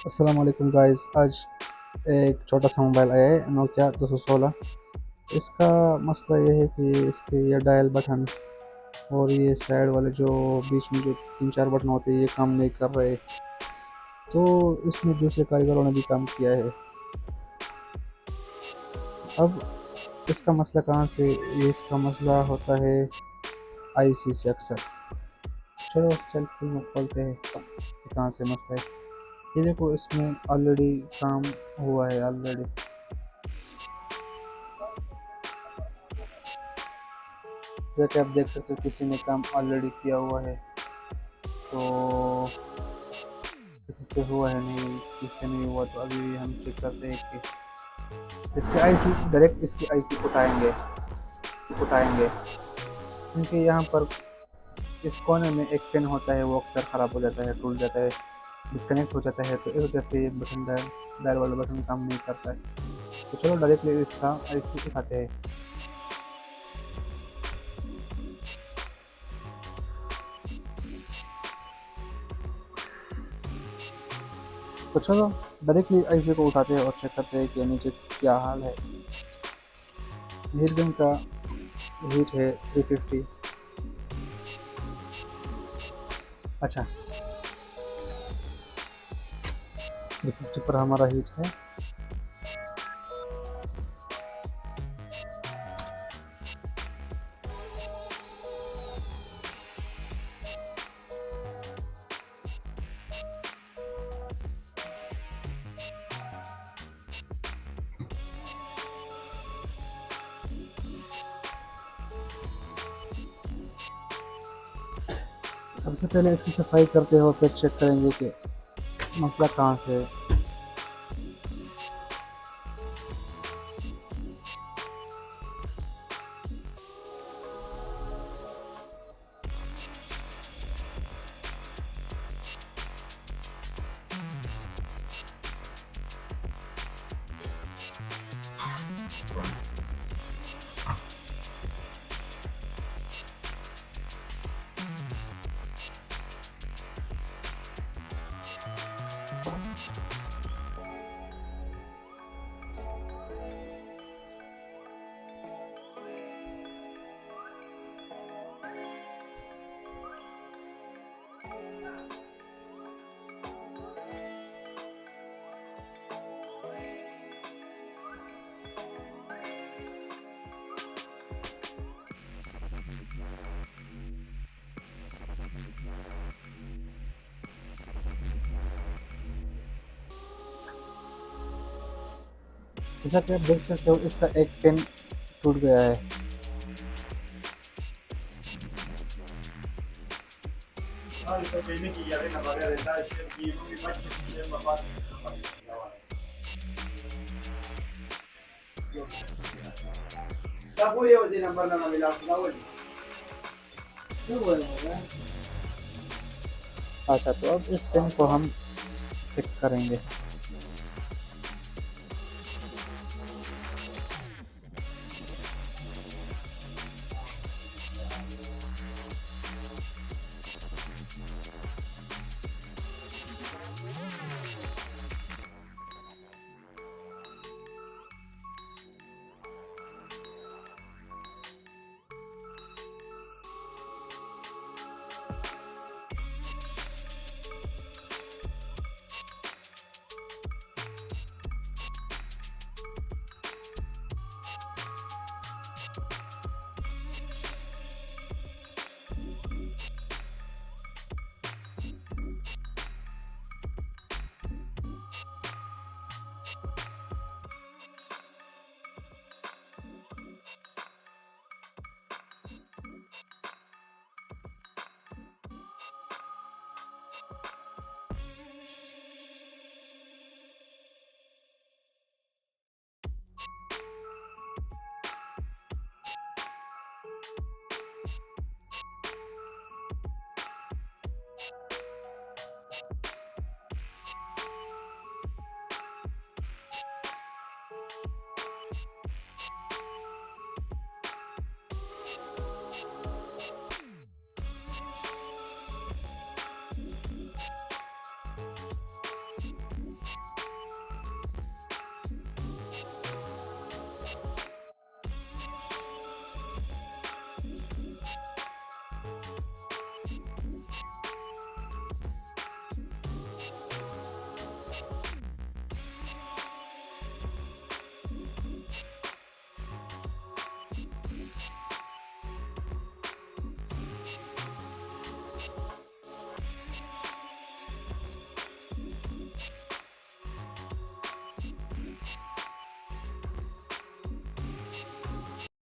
अस्सलाम वालेकुम गाइस। आज एक छोटा सा मोबाइल आया है नोकिया 216। इसका मसला ये है कि इसके ये डायल बटन और ये साइड वाले जो बीच में जो तीन चार बटन होते हैं ये काम नहीं कर रहे। तो इसमें दूसरे कारीगरों ने भी काम किया है। अब इसका मसला कहाँ से, ये इसका मसला होता है आईसी से अक्सर। चलो सेल्फी में खोलते हैं कि कहाँ से मसला है। ये देखो, इसमें ऑलरेडी काम हुआ है ऑलरेडी। जैसा कि आप देख सकते हो किसी ने काम ऑलरेडी किया हुआ है। तो किसी से हुआ है, नहीं किसी से नहीं हुआ, तो अभी हम चेक करते हैं कि इसके आईसी डायरेक्ट इसकी आईसी उठाएंगे क्योंकि यहाँ पर इस कोने में एक पिन होता है, वो अक्सर ख़राब हो जाता है, टूट जाता है, डिस्कनेक्ट हो जाता है। तो इस वजह से ये बटन डायल वाला बटन काम नहीं करता है। तो चलो डायरेक्टली इसका आईसी उठाते हैं। तो चलो डायरेक्टली आईसी को उठाते हैं और चेक करते हैं कि नीचे क्या हाल है। हीट गन का हीट है 350। अच्छा, 350 पर हमारा हीट है। सबसे पहले इसकी सफाई करते हो, फिर चेक करेंगे कि मसला कहाँ से है। जैसा कि आप देख सकते हो, इसका एक पिन टूट गया है। अच्छा, तो अब इस पिन को हम फिक्स करेंगे।